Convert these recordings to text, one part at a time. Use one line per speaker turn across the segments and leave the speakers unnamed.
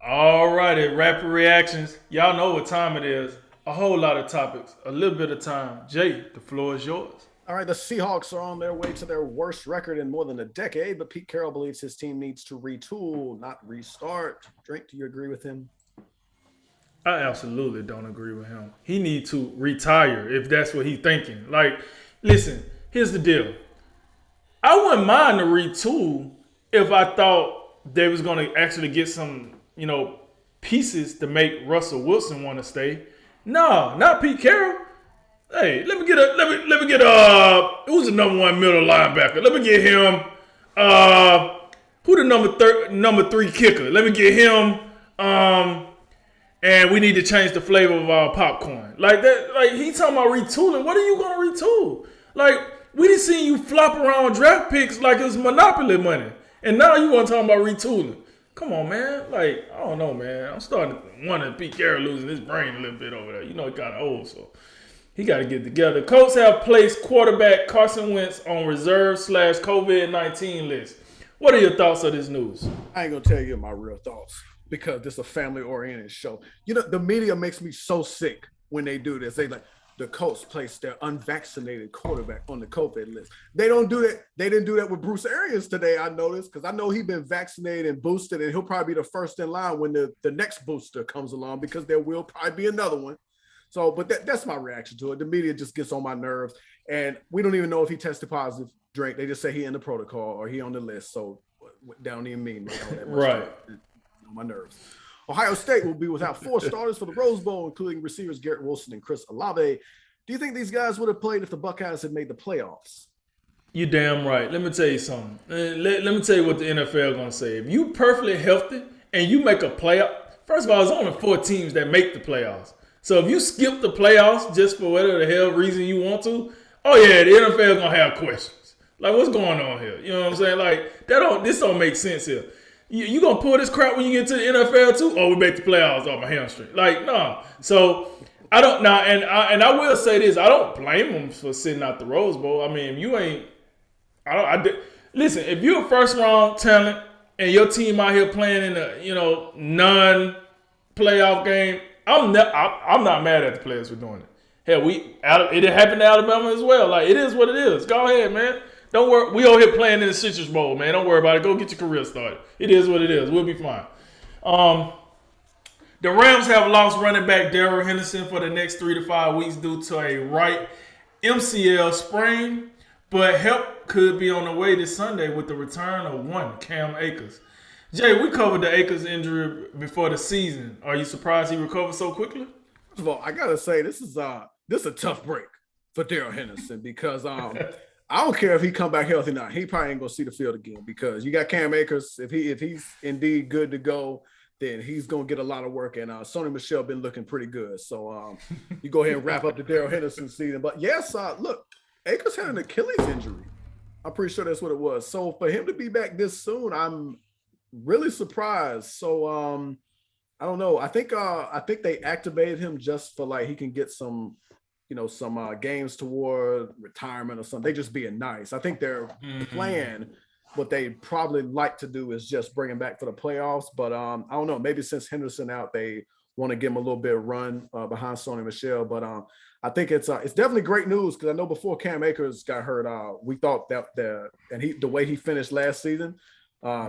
All righty, rapid reactions. Y'all know what time it is. A whole lot of topics, a little bit of time. Jay, the floor is yours.
All right, the Seahawks are on their way to their worst record in more than a decade, but Pete Carroll believes his team needs to retool, not restart. Drink, do you agree with him?
I absolutely don't agree with him. He need to retire if that's what he's thinking. Like, listen, here's the deal. I wouldn't mind to retool if I thought they was gonna actually get some, pieces to make Russell Wilson want to stay. No, not Pete Carroll. Hey, who's the number one middle linebacker? Let me get him. Who the number three kicker? Let me get him. And we need to change the flavor of our popcorn. Like that, like he talking about retooling. What are you gonna retool? Like, we didn't see you flop around draft picks like it was monopoly money. And now you want to talk about retooling. Come on, man. Like, I don't know, man. I'm starting to wonder Pete Carroll losing his brain a little bit over there. He kind of old, so he got to get together. Colts have placed quarterback Carson Wentz on reserve/COVID-19 list. What are your thoughts of this news?
I ain't gonna tell you my real thoughts because this is a family-oriented show. The media makes me so sick when they do this. They like the Colts placed their unvaccinated quarterback on the COVID list. They don't do that. They didn't do that with Bruce Arians today, I noticed, because I know he's been vaccinated and boosted, and he'll probably be the first in line when the next booster comes along, because there will probably be another one. So, but that's my reaction to it. The media just gets on my nerves, and we don't even know if he tested positive. Drake, they just say he in the protocol or he on the list. So that don't even mean that much.
Right.
On my nerves. Ohio State will be without 4 starters for the Rose Bowl, including receivers Garrett Wilson and Chris Olave. Do you think these guys would have played if the Buckeyes had made the playoffs?
You damn right. Let me tell you something. Let me tell you what the NFL gonna say. If you perfectly healthy and you make a playoff, first of all, there's only 4 teams that make the playoffs. So if you skip the playoffs just for whatever the hell reason you want to, oh yeah, the NFL gonna have questions. Like, what's going on here? You know what I'm saying? Like, this don't make sense here. You gonna pull this crap when you get to the NFL too? Oh, we make the playoffs off my hamstring. Like, no. So I don't now, and I will say this: I don't blame them for sitting out the Rose Bowl. I mean, if you ain't, listen. If you're a first round talent and your team out here playing in a non-playoff game, I'm not mad at the players for doing it. Hell, it happened to Alabama as well. Like, it is what it is. Go ahead, man. Don't worry. We over here playing in the Citrus Bowl, man. Don't worry about it. Go get your career started. It is what it is. We'll be fine. The Rams have lost running back Darrell Henderson for the next 3 to 5 weeks due to a right MCL sprain, but help could be on the way this Sunday with the return of one Cam Akers. Jay, we covered the Akers injury before the season. Are you surprised he recovered so quickly?
First of all, I gotta say this is a tough break for Darrell Henderson, because I don't care if he come back healthy or not. He probably ain't gonna see the field again, because you got Cam Akers. If he's indeed good to go, then he's gonna get a lot of work. And Sony Michel been looking pretty good. So you go ahead and wrap up the Darrell Henderson season. But yes, look, Akers had an Achilles injury. I'm pretty sure that's what it was. So for him to be back this soon, I'm really surprised. So I don't know. I think they activated him just for like he can get some games toward retirement or something. They just being nice. I think their plan, what they probably like to do is just bring him back for the playoffs. But I don't know. Maybe since Henderson out, they want to give him a little bit of run behind Sony Michel. But I think it's definitely great news, because I know before Cam Akers got hurt, we thought that the way he finished last season,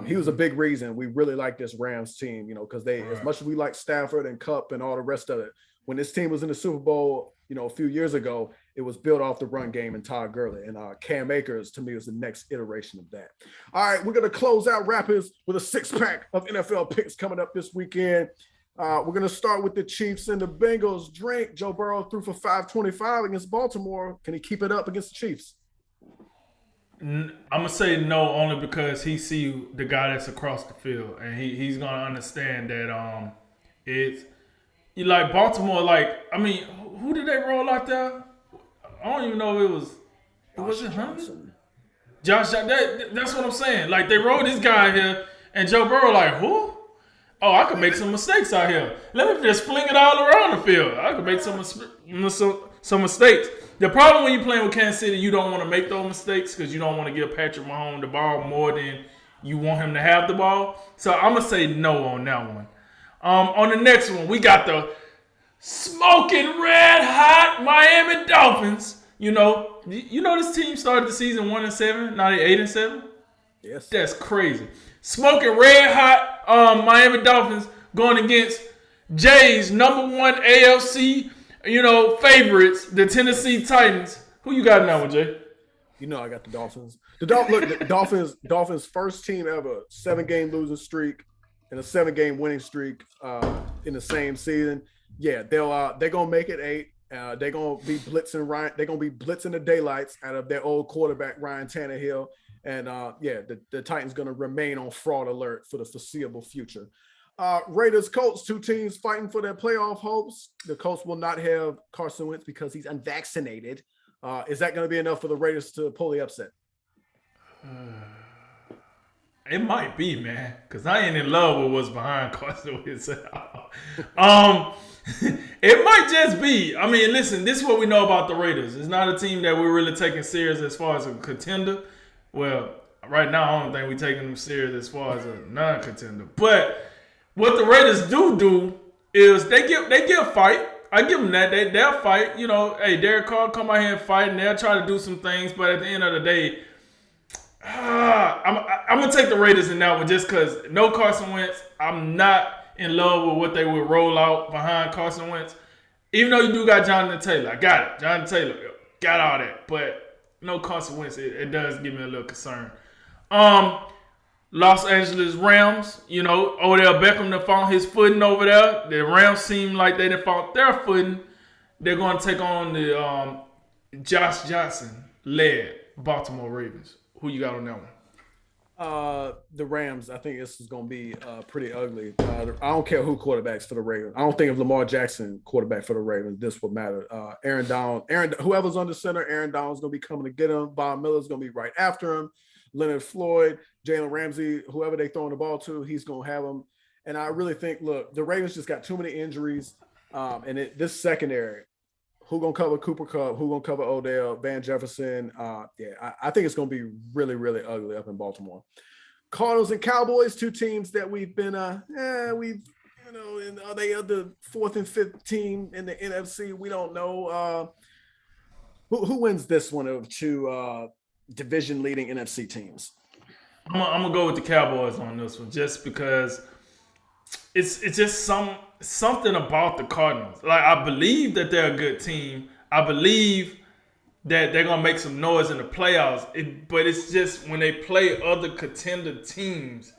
he was a big reason we really like this Rams team. Because they, as much as we like Stafford and Kupp and all the rest of it, when this team was in the Super Bowl, a few years ago, it was built off the run game and Todd Gurley. And Cam Akers, to me, was the next iteration of that. All right, we're going to close out Rappers with a 6-pack of NFL picks coming up this weekend. We're going to start with the Chiefs and the Bengals. Drink, Joe Burrow threw for 525 against Baltimore. Can he keep it up against the Chiefs?
I'm going to say no, only because he see the guy that's across the field. And he's going to understand that it's – you like Baltimore, who did they roll out there? I don't even know if it was. Was it Johnson? Josh. That's what I'm saying. Like, they rolled this guy here, and Joe Burrow like, who? Oh, I could make some mistakes out here. Let me just fling it all around the field. I could make some mistakes. The problem when you're playing with Kansas City, you don't want to make those mistakes because you don't want to give Patrick Mahomes the ball more than you want him to have the ball. So I'm gonna say no on that one. On the next one, we got the smoking red hot Miami Dolphins. You know this team started the season 1-7, now they 8-7.
Yes.
That's crazy. Smoking red hot Miami Dolphins going against Jay's number one AFC, favorites, the Tennessee Titans. Who you got in that one, Jay?
You know I got the Dolphins. The Dolphins first team ever, 7-game losing streak and a 7-game winning streak in the same season. Yeah, they're gonna make it 8. They're gonna be blitzing Ryan. They're gonna be blitzing the daylights out of their old quarterback Ryan Tannehill. And the Titans gonna remain on fraud alert for the foreseeable future. Raiders, Colts, 2 teams fighting for their playoff hopes. The Colts will not have Carson Wentz because he's unvaccinated. Is that going to be enough for the Raiders to pull the upset?
It might be, man, because I ain't in love with what's behind Carson Wentz. It might just be. I mean, listen, this is what we know about the Raiders. It's not a team that we're really taking serious as far as a contender. Well, right now, I don't think we're taking them serious as far as a non-contender. But what the Raiders do is they give a fight. I give them that. They'll fight. Hey, Derek Carr come out here and fight, and they'll try to do some things. But at the end of the day, I'm going to take the Raiders in that one just because no Carson Wentz. I'm not in love with what they would roll out behind Carson Wentz. Even though you do got Jonathan Taylor. I got it. Jonathan Taylor. Got all that. But no Carson Wentz. It does give me a little concern. Los Angeles Rams, Odell Beckham done found his footing over there. The Rams seem like they done found their footing. They're going to take on the Josh Johnson-led Baltimore Ravens. Who you got on that one?
The Rams, I think this is going to be pretty ugly. I don't care who quarterbacks for the Ravens. I don't think if Lamar Jackson quarterback for the Ravens, this would matter. Whoever's under center, Aaron Donald's going to be coming to get him. Bob Miller's going to be right after him. Leonard Floyd, Jalen Ramsey, whoever they throwing the ball to, he's going to have them. And I really think, look, the Ravens just got too many injuries. This secondary, who going to cover Cooper Kupp, who going to cover Odell, Van Jefferson. I think it's going to be really, really ugly up in Baltimore. Cardinals and Cowboys, 2 teams that we've been, are they the 4th and 5th team in the NFC? We don't know. Who wins this one of 2 division-leading NFC teams?
I'm gonna go with the Cowboys on this one, just because it's just something about the Cardinals. Like, I believe that they're a good team. I believe that they're gonna make some noise in the playoffs. But it's just when they play other contender teams,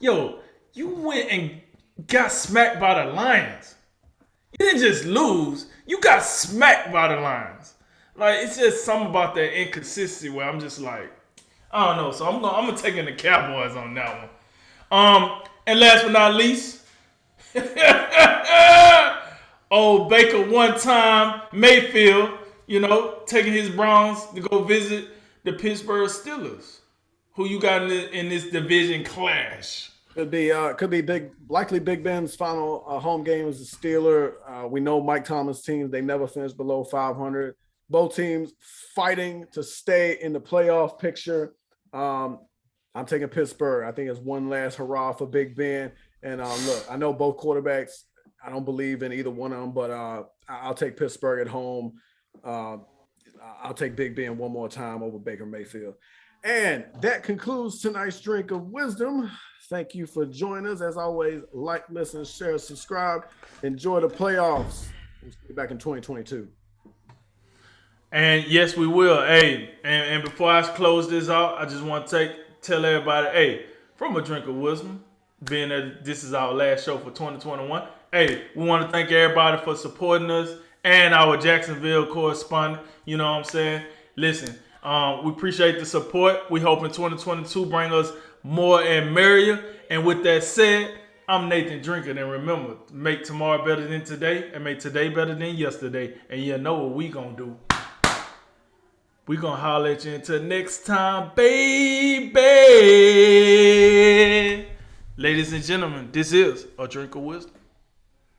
you went and got smacked by the Lions. You didn't just lose; you got smacked by the Lions. Like, it's just something about that inconsistency where I'm just like, I don't know. So I'm gonna take in the Cowboys on that one. And last but not least, old Baker one time Mayfield, taking his Browns to go visit the Pittsburgh Steelers. Who you got in this division clash?
Could be likely Big Ben's final home game as a Steeler. We know Mike Thomas' teams, they never finish below 500. Both teams fighting to stay in the playoff picture. I'm taking Pittsburgh. I think it's one last hurrah for Big Ben. And look, I know both quarterbacks. I don't believe in either one of them, but I'll take Pittsburgh at home. I'll take Big Ben one more time over Baker Mayfield. And that concludes tonight's Drink of Wisdom. Thank you for joining us. As always, like, listen, share, subscribe. Enjoy the playoffs. We'll see you back in 2022.
And yes, we will. Hey, and before I close this out, I just want to tell everybody, hey, from a Drink of Wisdom, being that this is our last show for 2021, hey, we want to thank everybody for supporting us and our Jacksonville correspondent. You know what I'm saying? Listen, we appreciate the support. We hope in 2022 bring us more and merrier. And with that said, I'm Nathan Drinker, and remember, make tomorrow better than today and make today better than yesterday. And you know what we gonna do. We gonna holler at you until next time, baby. Ladies and gentlemen, this is A Drink of Wisdom.